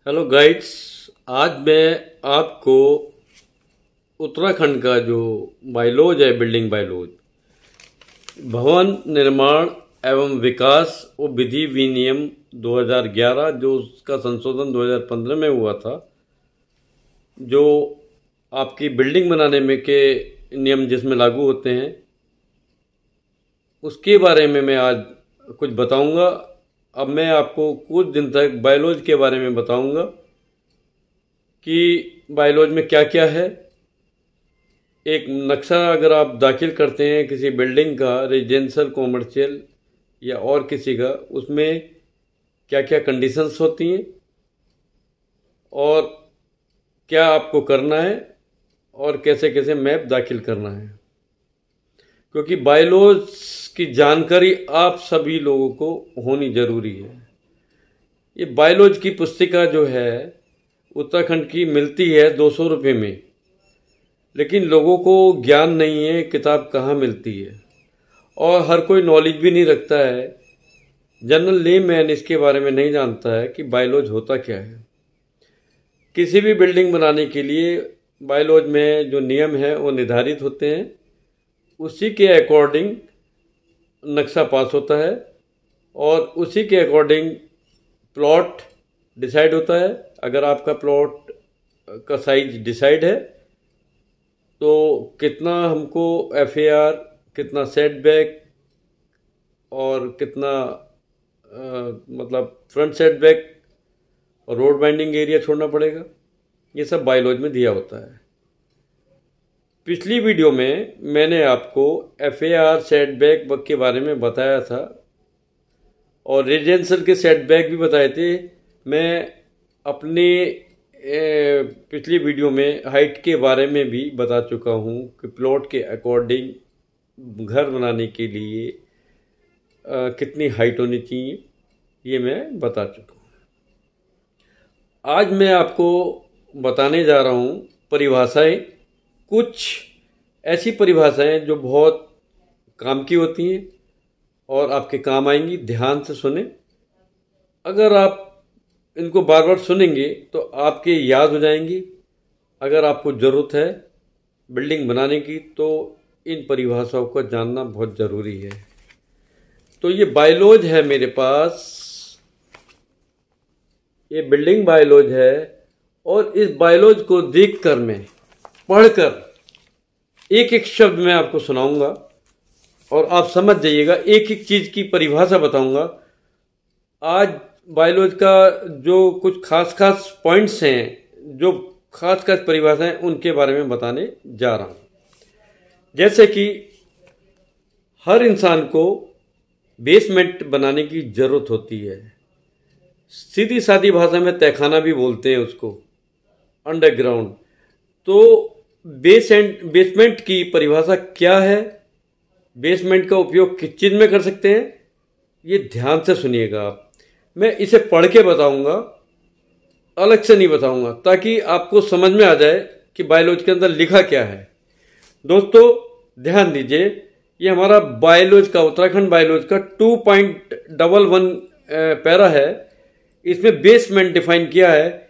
Hello guides. आज मैं आपको उत्तराखंड का जो बायलॉज है, बिल्डिंग बायलॉज, भवन निर्माण एवं विकास और विधि विनियम 2011, जो उसका संशोधन 2015 में हुआ था, जो आपकी बिल्डिंग बनाने में के नियम जिसमें लागू होते हैं, उसके बारे में मैं आज कुछ बताऊंगा। अब मैं आपको कुछ दिन तक बायलॉज के बारे में बताऊंगा कि बायलॉज में क्या क्या है। एक नक्शा अगर आप दाखिल करते हैं किसी बिल्डिंग का, रेजिडेंशियल, कॉमर्शियल या और किसी का, उसमें क्या क्या कंडीशंस होती हैं और क्या आपको करना है और कैसे कैसे मैप दाखिल करना है, क्योंकि बायलॉज की जानकारी आप सभी लोगों को होनी जरूरी है। ये बायलॉज की पुस्तिका जो है उत्तराखंड की मिलती है 200 रुपये में, लेकिन लोगों को ज्ञान नहीं है किताब कहाँ मिलती है और हर कोई नॉलेज भी नहीं रखता है। जनरल लेमैन इसके बारे में नहीं जानता है कि बायलॉज होता क्या है। किसी भी बिल्डिंग बनाने के लिए बायलॉज में जो नियम है वो निर्धारित होते हैं, उसी के अकॉर्डिंग नक्शा पास होता है और उसी के अकॉर्डिंग प्लॉट डिसाइड होता है। अगर आपका प्लॉट का साइज डिसाइड है तो कितना हमको एफएआर, कितना सेटबैक और कितना मतलब फ्रंट सेटबैक और रोड बाइंडिंग एरिया छोड़ना पड़ेगा, ये सब बायलॉज में दिया होता है। पिछली वीडियो में मैंने आपको एफएआर, सेटबैक के बारे में बताया था और रेजिडेंशियल के सेटबैक भी बताए थे। मैं अपने पिछली वीडियो में हाइट के बारे में भी बता चुका हूँ कि प्लॉट के अकॉर्डिंग घर बनाने के लिए कितनी हाइट होनी चाहिए, ये मैं बता चुका हूँ। आज मैं आपको बताने जा रहा हूँ परिभाषाएं, कुछ ऐसी परिभाषाएं जो बहुत काम की होती हैं और आपके काम आएंगी। ध्यान से सुने। अगर आप इनको बार बार सुनेंगे तो आपके याद हो जाएंगी। अगर आपको ज़रूरत है बिल्डिंग बनाने की तो इन परिभाषाओं को जानना बहुत ज़रूरी है। तो ये बायलॉज है मेरे पास, ये बिल्डिंग बायलॉज है और इस बायलॉज को देखकर, मैं पढ़कर एक एक शब्द मैं आपको सुनाऊंगा और आप समझ जाइएगा। एक एक चीज़ की परिभाषा बताऊंगा। आज बायलॉज का जो कुछ खास खास पॉइंट्स हैं, जो खास खास परिभाषाएं, उनके बारे में बताने जा रहा हूं। जैसे कि हर इंसान को बेसमेंट बनाने की ज़रूरत होती है। सीधी सादी भाषा में तहखाना भी बोलते हैं उसको, अंडरग्राउंड। तो बेसमेंट की परिभाषा क्या है, बेसमेंट का उपयोग किस चीज़ में कर सकते हैं, ये ध्यान से सुनिएगा आप। मैं इसे पढ़ के बताऊंगा, अलग से नहीं बताऊंगा, ताकि आपको समझ में आ जाए कि बायलॉज के अंदर लिखा क्या है। दोस्तों ध्यान दीजिए, ये हमारा बायलॉज का, उत्तराखंड बायलॉज का 2.11 पैरा है। इसमें बेसमेंट डिफाइन किया है।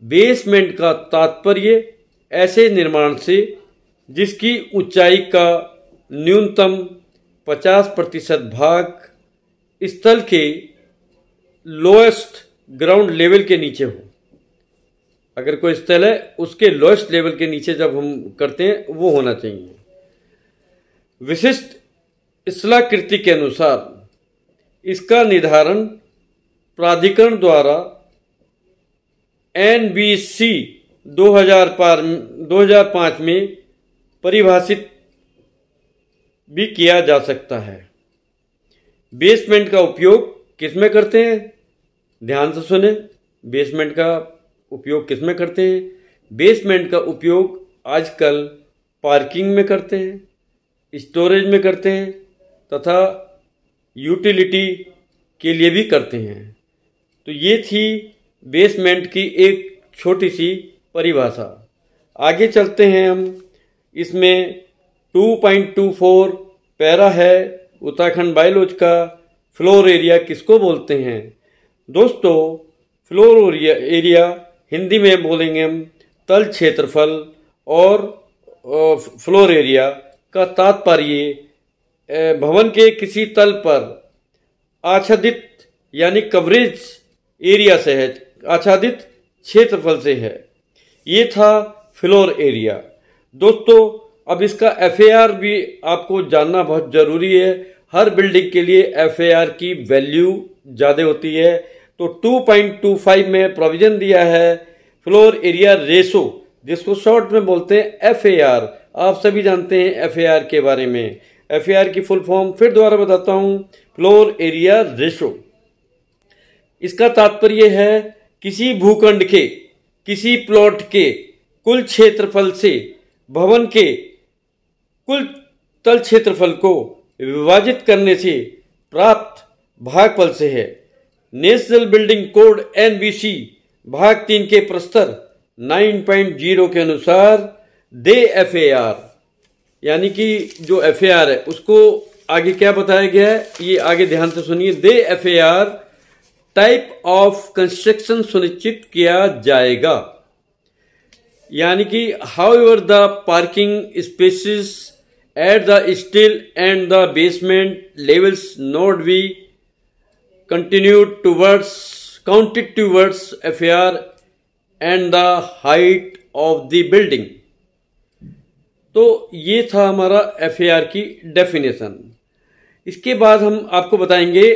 बेसमेंट का तात्पर्य ऐसे निर्माण से जिसकी ऊंचाई का न्यूनतम 50% भाग स्थल के लोएस्ट ग्राउंड लेवल के नीचे हो। अगर कोई स्थल है उसके लोएस्ट लेवल के नीचे जब हम करते हैं वो होना चाहिए। विशिष्ट स्थलाकृति के अनुसार इसका निर्धारण प्राधिकरण द्वारा NBC 2005 में परिभाषित भी किया जा सकता है। बेसमेंट का उपयोग किस में करते हैं, ध्यान से सुने। बेसमेंट का उपयोग किस में करते हैं? बेसमेंट का उपयोग आजकल पार्किंग में करते हैं, स्टोरेज में करते हैं तथा यूटिलिटी के लिए भी करते हैं। तो ये थी बेसमेंट की एक छोटी सी परिभाषा। आगे चलते हैं हम। इसमें 2.24 पैरा है उत्तराखंड बायलॉज का। फ्लोर एरिया किसको बोलते हैं दोस्तों? फ्लोर एरिया हिंदी में बोलेंगे हम तल क्षेत्रफल, और फ्लोर एरिया का तात्पर्य भवन के किसी तल पर आच्छादित यानी कवरेज एरिया से है, आच्छादित क्षेत्रफल से है। ये था फ्लोर एरिया। दोस्तों अब इसका FAR भी आपको जानना बहुत जरूरी है। हर बिल्डिंग के लिए FAR की वैल्यू ज़्यादा होती है, तो 2.25 में प्रोविजन दिया है फ्लोर एरिया रेशो, जिसको शॉर्ट में बोलते हैं FAR। आप सभी जानते हैं FAR के बारे में। FAR की फुल फॉर्म फिर दोबारा बताता हूं, फ्लोर एरिया रेशो। इसका तात्पर्य है किसी भूखंड के किसी प्लॉट के कुल क्षेत्रफल से भवन के कुल तल क्षेत्रफल को विभाजित करने से प्राप्त भागफल से है। नेशनल बिल्डिंग कोड NBC भाग 3 के प्रस्तर 9.0 के अनुसार दे FAR, यानी कि जो FAR है उसको आगे क्या बताया गया है, ये आगे ध्यान से सुनिए। दे FAR टाइप ऑफ कंस्ट्रक्शन सुनिश्चित किया जाएगा, यानी कि however the parking spaces at the steel and the basement levels not be counted towards FAR and the height of the building. तो ये था हमारा FAR की डेफिनेशन। इसके बाद हम आपको बताएंगे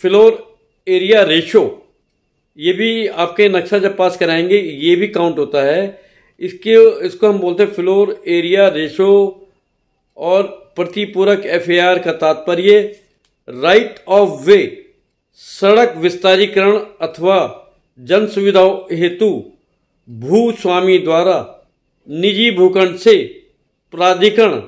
फ्लोर एरिया रेशो। ये भी आपके नक्शा जब पास कराएंगे ये भी काउंट होता है। इसको हम बोलते हैं फ्लोर एरिया रेशो, और प्रतिपूरक FAR का तात्पर्य राइट ऑफ वे, सड़क विस्तारीकरण अथवा जन सुविधाओं हेतु भूस्वामी द्वारा निजी भूखंड से प्राधिकरण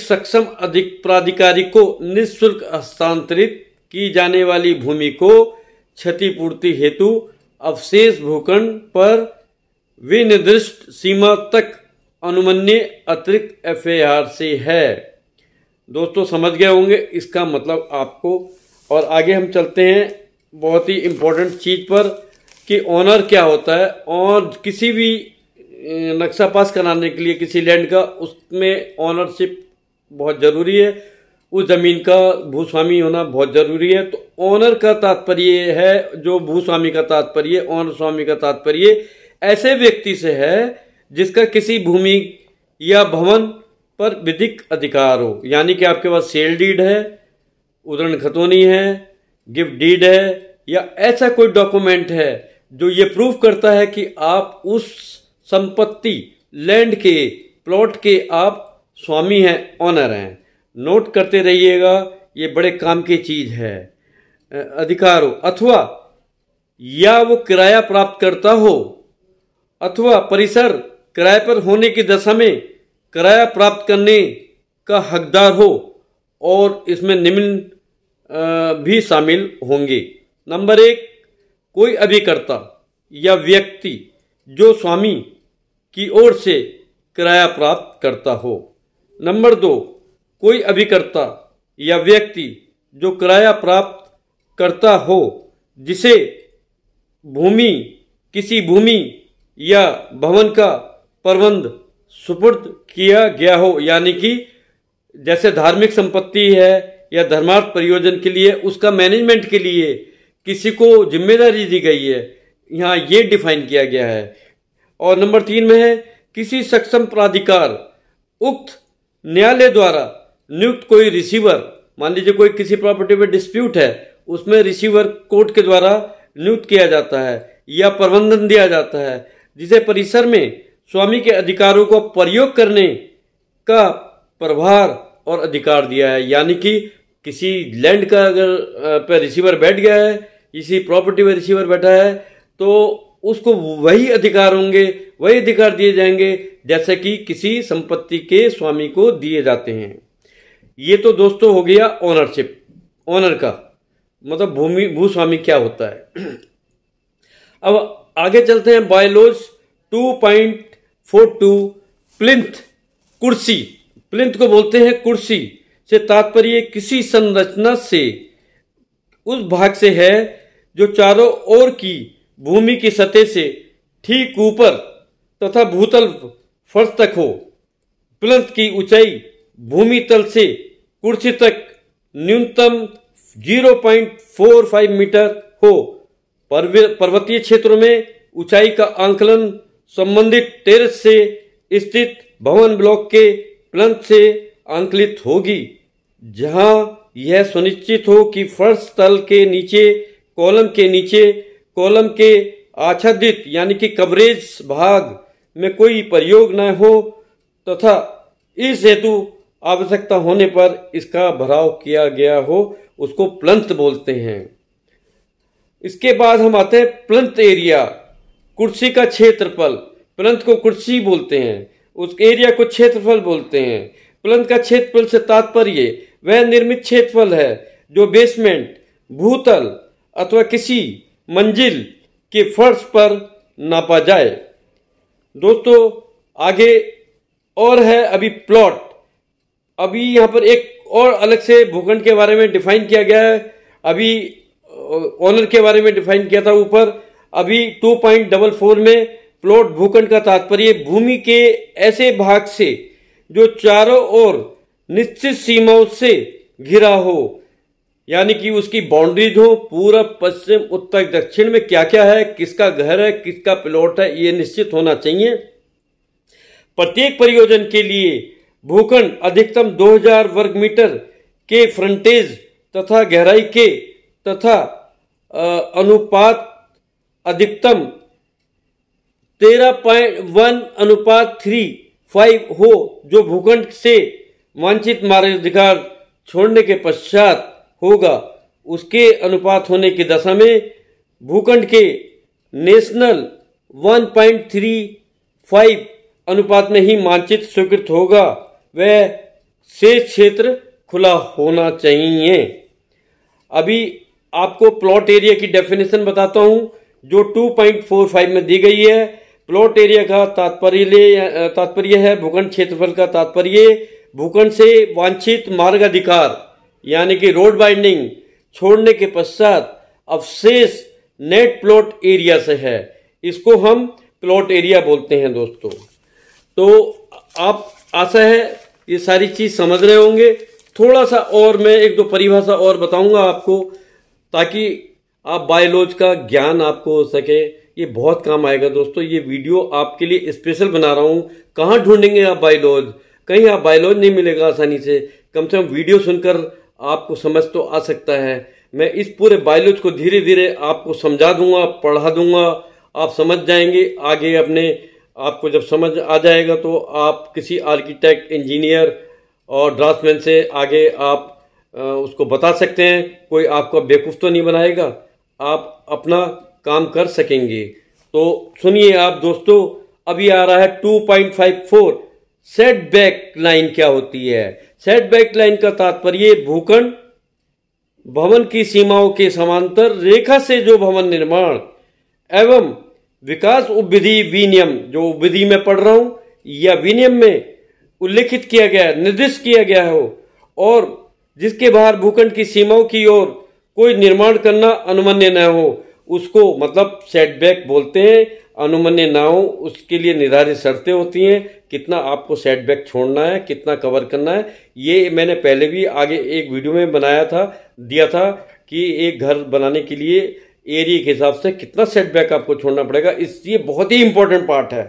सक्षम अधिक प्राधिकारी को निःशुल्क हस्तांतरित की जाने वाली भूमि को क्षतिपूर्ति हेतु अवशेष भूखंड पर विनिर्दिष्ट सीमा तक अनुमन्य अतिरिक्त FAR से है। दोस्तों समझ गए होंगे इसका मतलब आपको। और आगे हम चलते हैं बहुत ही इम्पोर्टेंट चीज पर कि ऑनर क्या होता है। और किसी भी नक्शा पास कराने के लिए किसी लैंड का, उसमें ऑनरशिप बहुत जरूरी है, उस जमीन का भूस्वामी होना बहुत जरूरी है। तो ऑनर का तात्पर्य है, जो भूस्वामी का तात्पर्य, ऑनर स्वामी का तात्पर्य ऐसे व्यक्ति से है जिसका किसी भूमि या भवन पर विधिक अधिकार हो, यानी कि आपके पास सेल डीड है, उदरण खतौनी है, गिफ्ट डीड है, या ऐसा कोई डॉक्यूमेंट है जो ये प्रूफ करता है कि आप उस संपत्ति लैंड के प्लॉट के आप स्वामी हैं, ऑनर हैं। नोट करते रहिएगा, ये बड़े काम की चीज है। अधिकार हो, अथवा या वो किराया प्राप्त करता हो, अथवा परिसर किराए पर होने की दशा में किराया प्राप्त करने का हकदार हो, और इसमें निम्न भी शामिल होंगे। नंबर 1, कोई अभिकर्ता या व्यक्ति जो स्वामी की ओर से किराया प्राप्त करता हो। नंबर 2, कोई अभिकर्ता या व्यक्ति जो किराया प्राप्त करता हो जिसे किसी भूमि या भवन का प्रबंध सुपुर्द किया गया हो, यानी कि जैसे धार्मिक संपत्ति है या धर्मार्थ प्रयोजन के लिए उसका मैनेजमेंट के लिए किसी को जिम्मेदारी दी गई है, यहाँ ये डिफाइन किया गया है। और नंबर 3 में है किसी सक्षम प्राधिकार उक्त न्यायालय द्वारा नियुक्त कोई रिसीवर, मान लीजिए कोई किसी प्रॉपर्टी में डिस्प्यूट है, उसमें रिसीवर कोर्ट के द्वारा नियुक्त किया जाता है या प्रबंधन दिया जाता है, जिसे परिसर में स्वामी के अधिकारों को प्रयोग करने का प्रभार और अधिकार दिया है। यानी कि किसी लैंड का अगर पे रिसीवर बैठ गया है, किसी प्रॉपर्टी में रिसीवर बैठा है, तो उसको वही अधिकार होंगे, वही अधिकार दिए जाएंगे जैसे कि किसी संपत्ति के स्वामी को दिए जाते हैं। ये तो दोस्तों हो गया ओनरशिप, ओनर का मतलब भूस्वामी क्या होता है। अब आगे चलते हैं बायलॉज 2.42 प्लिंथ कुर्सी। प्लिंथ को बोलते हैं कुर्सी से तात्पर्य किसी संरचना से उस भाग से है जो चारों ओर की भूमि की सतह से ठीक ऊपर तथा भूतल फर्श तक हो। प्लंथ की ऊंचाई भूमि तल से कुर्सी तक न्यूनतम 0.45 मीटर हो। पर्वतीय क्षेत्रों में ऊंचाई का आंकलन संबंधित टेरेस से स्थित भवन ब्लॉक के प्लंथ से आंकलित होगी, जहां यह सुनिश्चित हो कि फर्श तल के नीचे कॉलम के आच्छादित यानी कि कवरेज भाग में कोई प्रयोग न हो तथा इस हेतु आवश्यकता होने पर इसका भराव किया गया हो, उसको प्लंथ बोलते हैं। इसके बाद हम आते हैं प्लंथ एरिया, कुर्सी का क्षेत्रफल। प्लंथ को कुर्सी बोलते हैं, उस एरिया को क्षेत्रफल बोलते हैं। प्लंथ का क्षेत्रफल से तात्पर्य वह निर्मित क्षेत्रफल है जो बेसमेंट, भूतल अथवा किसी मंजिल के फर्श पर नापा जाए। दोस्तों आगे और है अभी प्लॉट। अभी यहाँ पर एक और अलग से भूखंड के बारे में डिफाइन किया गया है। अभी ऑनर के बारे में डिफाइन किया था ऊपर। अभी 2.44 में प्लॉट भूखंड का तात्पर्य भूमि के ऐसे भाग से जो चारों ओर निश्चित सीमाओं से घिरा हो, यानी कि उसकी बाउंड्रीज हो, पूरब, पश्चिम, उत्तर, दक्षिण में क्या क्या है, किसका घर है, किसका प्लॉट है, ये निश्चित होना चाहिए। प्रत्येक प्रयोजन के लिए भूखंड अधिकतम 2000 वर्ग मीटर के फ्रंटेज तथा गहराई के तथा अनुपात अधिकतम 13.1:3.5 हो, जो भूखंड से वांछित मार्गाधिकार छोड़ने के पश्चात होगा। उसके अनुपात होने की दशा में भूखंड के नेशनल 1.35 अनुपात में ही मानचित्र स्वीकृत होगा। वह शेष क्षेत्र खुला होना चाहिए। अभी आपको प्लॉट एरिया की डेफिनेशन बताता हूं जो 2.45 में दी गई है। प्लॉट एरिया का तात्पर्य है भूखंड क्षेत्रफल का तात्पर्य भूखंड से वांछित मार्गाधिकार यानी कि रोड बाइंडिंग छोड़ने के पश्चात अवशेष नेट प्लॉट एरिया से है। इसको हम प्लॉट एरिया बोलते हैं दोस्तों। तो आप आशा है ये सारी चीज समझ रहे होंगे। थोड़ा सा और मैं एक दो परिभाषा और बताऊंगा आपको, ताकि आप बायोलॉज का ज्ञान आपको हो सके। ये बहुत काम आएगा दोस्तों। ये वीडियो आपके लिए स्पेशल बना रहा हूं। कहाँ ढूंढेंगे आप बायोलॉज? कहीं आप बायोलॉज नहीं मिलेगा आसानी से। कम वीडियो सुनकर आपको समझ तो आ सकता है। मैं इस पूरे बायोलॉज को धीरे धीरे आपको समझा दूंगा, पढ़ा दूंगा, आप समझ जाएंगे। आगे अपने आपको जब समझ आ जाएगा तो आप किसी आर्किटेक्ट, इंजीनियर और ड्राफ्टमैन से आगे आप उसको बता सकते हैं। कोई आपको बेवकूफ़ तो नहीं बनाएगा, आप अपना काम कर सकेंगे। तो सुनिए आप दोस्तों, अभी आ रहा है 2.54 सेटबैक लाइन क्या होती है। सेटबैक लाइन का तात्पर्य भूखंड भवन की सीमाओं के समांतर रेखा से जो भवन निर्माण एवं विकास उपविधि विनियम, जो उपविधि में पढ़ रहा हूं या विनियम में उल्लेखित किया गया, निर्दिष्ट किया गया हो और जिसके बाहर भूखंड की सीमाओं की ओर कोई निर्माण करना अनुमन्य न हो, उसको मतलब सेटबैक बोलते हैं। अनुमन्य ना हो उसके लिए निर्धारित शर्तें होती हैं, कितना आपको सेटबैक छोड़ना है, कितना कवर करना है। ये मैंने पहले भी आगे एक वीडियो में दिया था कि एक घर बनाने के लिए एरिया के हिसाब से कितना सेटबैक आपको छोड़ना पड़ेगा। ये बहुत ही इंपॉर्टेंट पार्ट है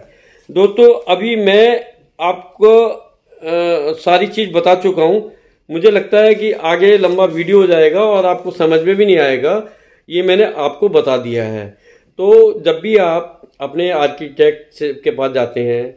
दोस्तों। अभी मैं आपको सारी चीज बता चुका हूं। मुझे लगता है कि आगे लंबा वीडियो हो जाएगा और आपको समझ में भी नहीं आएगा। ये मैंने आपको बता दिया है। तो जब भी आप अपने आर्किटेक्ट के पास जाते हैं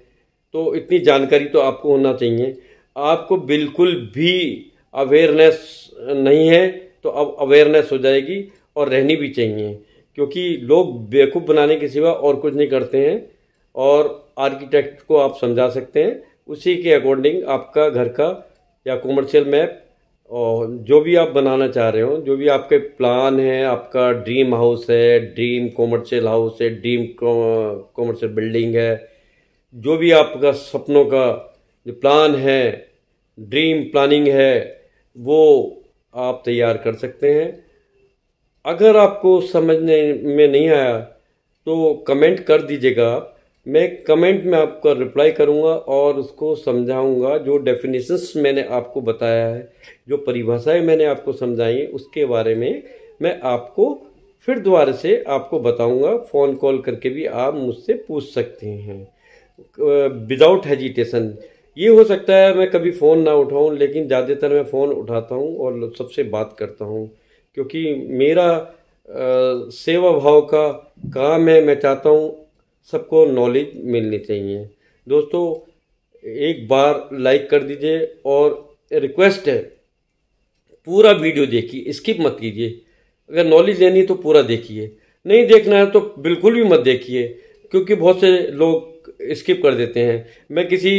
तो इतनी जानकारी तो आपको होना चाहिए। आपको बिल्कुल भी अवेयरनेस नहीं है तो अब अवेयरनेस हो जाएगी और रहनी भी चाहिए, क्योंकि लोग बेवकूफ़ बनाने के सिवा और कुछ नहीं करते हैं। और आर्किटेक्ट को आप समझा सकते हैं, उसी के अकॉर्डिंग आपका घर का या कॉमर्शियल मैप और जो भी आप बनाना चाह रहे हो, जो भी आपके प्लान है, आपका ड्रीम हाउस है, ड्रीम कॉमर्शियल हाउस है, ड्रीम कॉमर्शियल बिल्डिंग है, जो भी आपका सपनों का जो प्लान है, ड्रीम प्लानिंग है, वो आप तैयार कर सकते हैं। अगर आपको समझने में नहीं आया तो कमेंट कर दीजिएगा आप। मैं कमेंट में आपका रिप्लाई करूंगा और उसको समझाऊंगा। जो डेफिनेशंस मैंने आपको बताया है, जो परिभाषाएं मैंने आपको समझाई हैं, उसके बारे में मैं आपको फिर दोबारा से आपको बताऊंगा। फ़ोन कॉल करके भी आप मुझसे पूछ सकते हैं विदाउट हेजिटेशन। ये हो सकता है मैं कभी फ़ोन ना उठाऊं, लेकिन ज़्यादातर मैं फ़ोन उठाता हूं और सबसे बात करता हूं, क्योंकि मेरा सेवा भाव का काम है। मैं चाहता हूं सबको नॉलेज मिलनी चाहिए। दोस्तों, एक बार लाइक कर दीजिए और रिक्वेस्ट है, पूरा वीडियो देखिए, स्किप मत कीजिए। अगर नॉलेज लेनी है तो पूरा देखिए, नहीं देखना है तो बिल्कुल भी मत देखिए, क्योंकि बहुत से लोग स्किप कर देते हैं। मैं किसी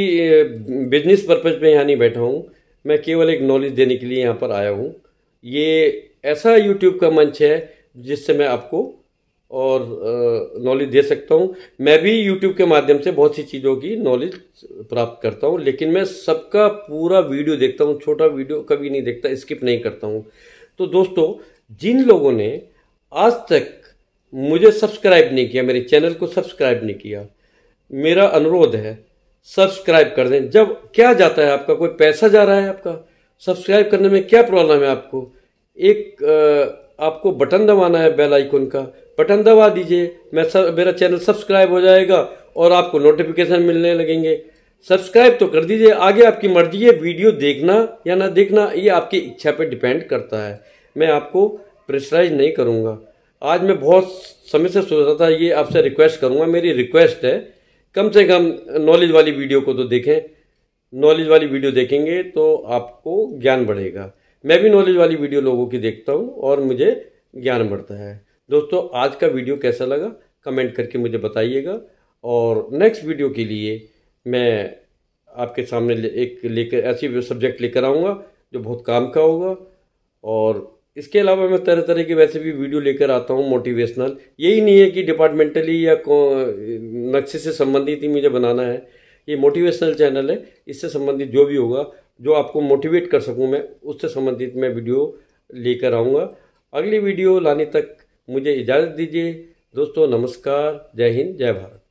बिजनेस पर्पज पे यहाँ नहीं बैठा हूँ, मैं केवल एक नॉलेज देने के लिए यहाँ पर आया हूँ। ये ऐसा यूट्यूब का मंच है जिससे मैं आपको और नॉलेज दे सकता हूँ। मैं भी यूट्यूब के माध्यम से बहुत सी चीज़ों की नॉलेज प्राप्त करता हूँ, लेकिन मैं सबका पूरा वीडियो देखता हूँ, छोटा वीडियो कभी नहीं देखता, स्किप नहीं करता हूँ। तो दोस्तों, जिन लोगों ने आज तक मुझे सब्सक्राइब नहीं किया, मेरे चैनल को सब्सक्राइब नहीं किया, मेरा अनुरोध है सब्सक्राइब कर दें। जब क्या जाता है आपका, कोई पैसा जा रहा है आपका? सब्सक्राइब करने में क्या प्रॉब्लम है आपको? एक आपको बटन दबाना है बेल आइकन का, बटन दबा दीजिए, मेरा चैनल सब्सक्राइब हो जाएगा और आपको नोटिफिकेशन मिलने लगेंगे। सब्सक्राइब तो कर दीजिए, आगे आपकी मर्जी है, वीडियो देखना या ना देखना ये आपकी इच्छा पे डिपेंड करता है। मैं आपको प्रेशराइज नहीं करूँगा। आज मैं बहुत समय से सोच रहा था, ये आपसे रिक्वेस्ट करूँगा, मेरी रिक्वेस्ट है कम से कम नॉलेज वाली वीडियो को तो देखें। नॉलेज वाली वीडियो देखेंगे तो आपको ज्ञान बढ़ेगा। मैं भी नॉलेज वाली वीडियो लोगों की देखता हूँ और मुझे ज्ञान बढ़ता है। दोस्तों, आज का वीडियो कैसा लगा कमेंट करके मुझे बताइएगा, और नेक्स्ट वीडियो के लिए मैं आपके सामने लेकर ऐसी सब्जेक्ट लेकर आऊँगा जो बहुत काम का होगा। और इसके अलावा मैं तरह तरह की वैसे भी वीडियो लेकर आता हूँ मोटिवेशनल। यही नहीं है कि डिपार्टमेंटली या नक्शे से संबंधित ही मुझे बनाना है। ये मोटिवेशनल चैनल है, इससे संबंधित जो भी होगा, जो आपको मोटिवेट कर सकूँ मैं, उससे संबंधित मैं वीडियो लेकर आऊँगा। अगली वीडियो लाने तक मुझे इजाज़त दीजिए। दोस्तों, नमस्कार, जय हिंद, जय भारत।